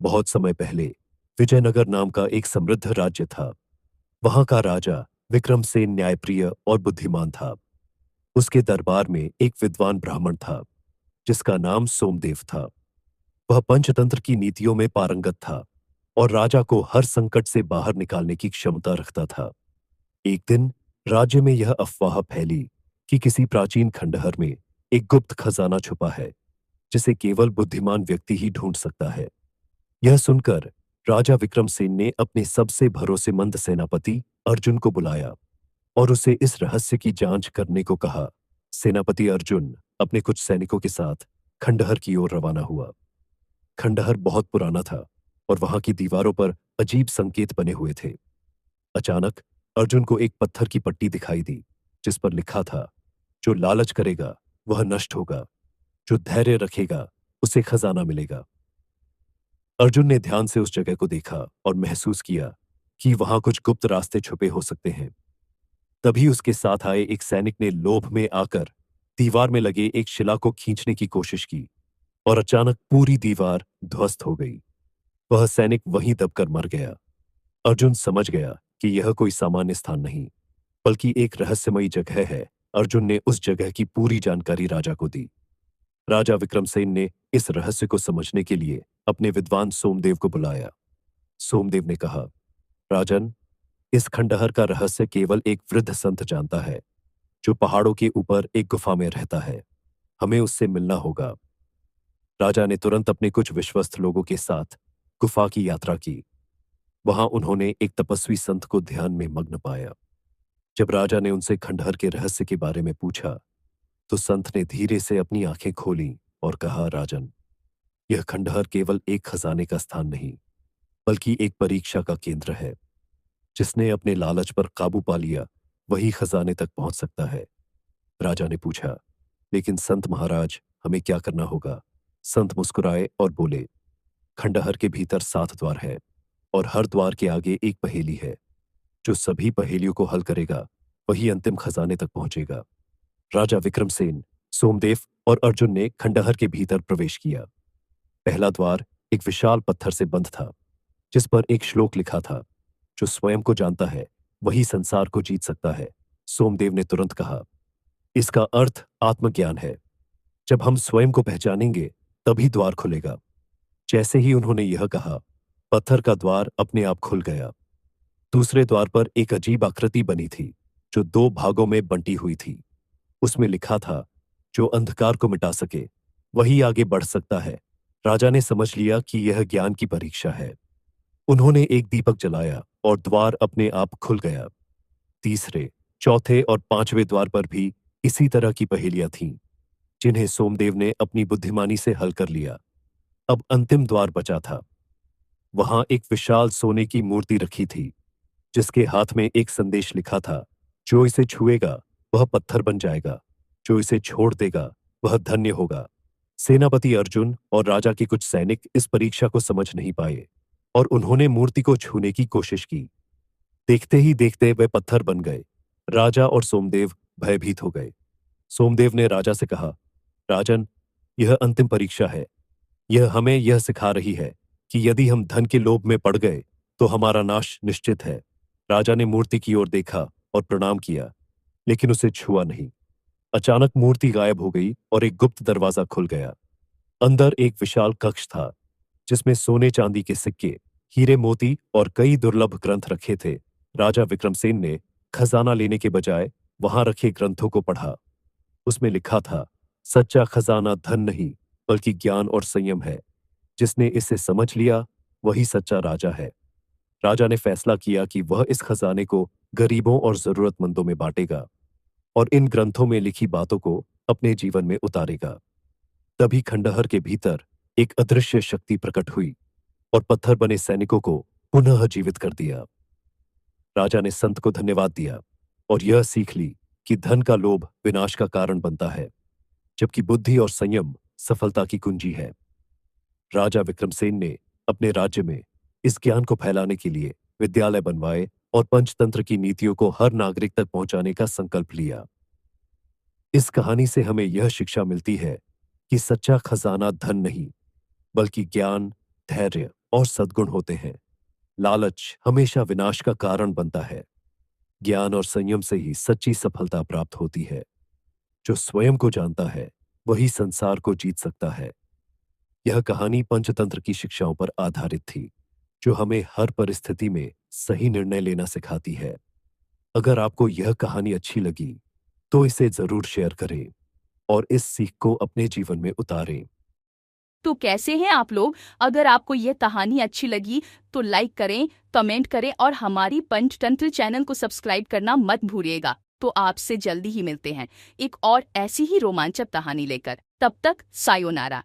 बहुत समय पहले विजयनगर नाम का एक समृद्ध राज्य था। वहां का राजा विक्रमसेन न्यायप्रिय और बुद्धिमान था। उसके दरबार में एक विद्वान ब्राह्मण था जिसका नाम सोमदेव था। वह पंचतंत्र की नीतियों में पारंगत था और राजा को हर संकट से बाहर निकालने की क्षमता रखता था। एक दिन राज्य में यह अफवाह फैली कि किसी प्राचीन खंडहर में एक गुप्त खजाना छुपा है जिसे केवल बुद्धिमान व्यक्ति ही ढूंढ सकता है। यह सुनकर राजा विक्रमसेन ने अपने सबसे भरोसेमंद सेनापति अर्जुन को बुलाया और उसे इस रहस्य की जांच करने को कहा। सेनापति अर्जुन अपने कुछ सैनिकों के साथ खंडहर की ओर रवाना हुआ। खंडहर बहुत पुराना था और वहां की दीवारों पर अजीब संकेत बने हुए थे। अचानक अर्जुन को एक पत्थर की पट्टी दिखाई दी जिस पर लिखा था, जो लालच करेगा वह नष्ट होगा, जो धैर्य रखेगा उसे खजाना मिलेगा। अर्जुन ने ध्यान से उस जगह को देखा और महसूस किया कि वहां कुछ गुप्त रास्ते छुपे हो सकते हैं। तभी उसके साथ आए एक सैनिक ने लोभ में आकर दीवार में लगे एक शिला को खींचने की कोशिश की और अचानक पूरी दीवार ध्वस्त हो गई। वह सैनिक वहीं दबकर मर गया। अर्जुन समझ गया कि यह कोई सामान्य स्थान नहीं, बल्कि एक रहस्यमयी जगह है। अर्जुन ने उस जगह की पूरी जानकारी राजा को दी। राजा विक्रमसेन ने इस रहस्य को समझने के लिए अपने विद्वान सोमदेव को बुलाया। सोमदेव ने कहा, राजन, इस खंडहर का रहस्य केवल एक वृद्ध संत जानता है, जो पहाड़ों के ऊपर एक गुफा में रहता है। हमें उससे मिलना होगा। राजा ने तुरंत अपने कुछ विश्वस्त लोगों के साथ गुफा की यात्रा की। वहां उन्होंने एक तपस्वी संत को ध्यान में मग्न पाया। जब राजा ने उनसे खंडहर के रहस्य के बारे में पूछा, तो संत ने धीरे से अपनी आंखें खोलीं और कहा, राजन, यह खंडहर केवल एक खजाने का स्थान नहीं, बल्कि एक परीक्षा का केंद्र है। जिसने अपने लालच पर काबू पा लिया वही खजाने तक पहुंच सकता है। राजा ने पूछा, लेकिन संत महाराज, हमें क्या करना होगा? संत मुस्कुराए और बोले, खंडहर के भीतर 7 द्वार है और हर द्वार के आगे एक पहेली है। जो सभी पहेलियों को हल करेगा वही अंतिम खजाने तक पहुंचेगा। राजा विक्रमसेन, सोमदेव और अर्जुन ने खंडहर के भीतर प्रवेश किया। पहला द्वार एक विशाल पत्थर से बंद था जिस पर एक श्लोक लिखा था, जो स्वयं को जानता है वही संसार को जीत सकता है। सोमदेव ने तुरंत कहा, इसका अर्थ आत्मज्ञान है। जब हम स्वयं को पहचानेंगे तभी द्वार खुलेगा। जैसे ही उन्होंने यह कहा, पत्थर का द्वार अपने आप खुल गया। दूसरे द्वार पर एक अजीब आकृति बनी थी जो 2 भागों में बंटी हुई थी। उसमें लिखा था, जो अंधकार को मिटा सके वही आगे बढ़ सकता है। राजा ने समझ लिया कि यह ज्ञान की परीक्षा है। उन्होंने एक दीपक जलाया और द्वार अपने आप खुल गया। तीसरे, चौथे और 5वें द्वार पर भी इसी तरह की पहेलियां थीं, जिन्हें सोमदेव ने अपनी बुद्धिमानी से हल कर लिया। अब अंतिम द्वार बचा था। वहां एक विशाल सोने की मूर्ति रखी थी जिसके हाथ में एक संदेश लिखा था, जो इसे छुएगा वह पत्थर बन जाएगा, जो इसे छोड़ देगा वह धन्य होगा। सेनापति अर्जुन और राजा के कुछ सैनिक इस परीक्षा को समझ नहीं पाए और उन्होंने मूर्ति को छूने की कोशिश की। देखते ही देखते वे पत्थर बन गए। राजा और सोमदेव भयभीत हो गए। सोमदेव ने राजा से कहा, राजन, यह अंतिम परीक्षा है। यह हमें यह सिखा रही है कि यदि हम धन के लोभ में पड़ गए तो हमारा नाश निश्चित है। राजा ने मूर्ति की ओर देखा और प्रणाम किया, लेकिन उसे छुआ नहीं। अचानक मूर्ति गायब हो गई और एक गुप्त दरवाजा खुल गया। अंदर एक विशाल कक्ष था जिसमें सोने चांदी के सिक्के, हीरे मोती और कई दुर्लभ ग्रंथ रखे थे। राजा विक्रमसेन ने खजाना लेने के बजाय वहां रखे ग्रंथों को पढ़ा। उसमें लिखा था, सच्चा खजाना धन नहीं बल्कि ज्ञान और संयम है। जिसने इसे समझ लिया वही सच्चा राजा है। राजा ने फैसला किया कि वह इस खजाने को गरीबों और जरूरतमंदों में बांटेगा और इन ग्रंथों में लिखी बातों को अपने जीवन में उतारेगा। तभी खंडहर के भीतर एक अदृश्य शक्ति प्रकट हुई और पत्थर बने सैनिकों को पुनः जीवित कर दिया। राजा ने संत को धन्यवाद दिया और यह सीख ली कि धन का लोभ विनाश का कारण बनता है, जबकि बुद्धि और संयम सफलता की कुंजी है। राजा विक्रमसेन ने अपने राज्य में इस ज्ञान को फैलाने के लिए विद्यालय बनवाए और पंचतंत्र की नीतियों को हर नागरिक तक पहुंचाने का संकल्प लिया। इस कहानी से हमें यह शिक्षा मिलती है कि सच्चा खजाना धन नहीं, बल्कि ज्ञान, धैर्य और सद्गुण होते हैं। लालच हमेशा विनाश का कारण बनता है। ज्ञान और संयम से ही सच्ची सफलता प्राप्त होती है। जो स्वयं को जानता है वही संसार को जीत सकता है। यह कहानी पंचतंत्र की शिक्षाओं पर आधारित थी, जो हमें हर परिस्थिति में सही निर्णय लेना सिखाती है। अगर आपको यह कहानी अच्छी लगी तो इसे जरूर शेयर करें और इस सीख को अपने जीवन में उतारें। तो कैसे हैं आप लोग? अगर आपको ये कहानी अच्छी लगी तो लाइक करें, कमेंट करें और हमारी पंचतंत्र चैनल को सब्सक्राइब करना मत भूलिएगा। तो आपसे जल्दी ही मिलते हैं एक और ऐसी ही रोमांचक कहानी लेकर। तब तक सायोनारा।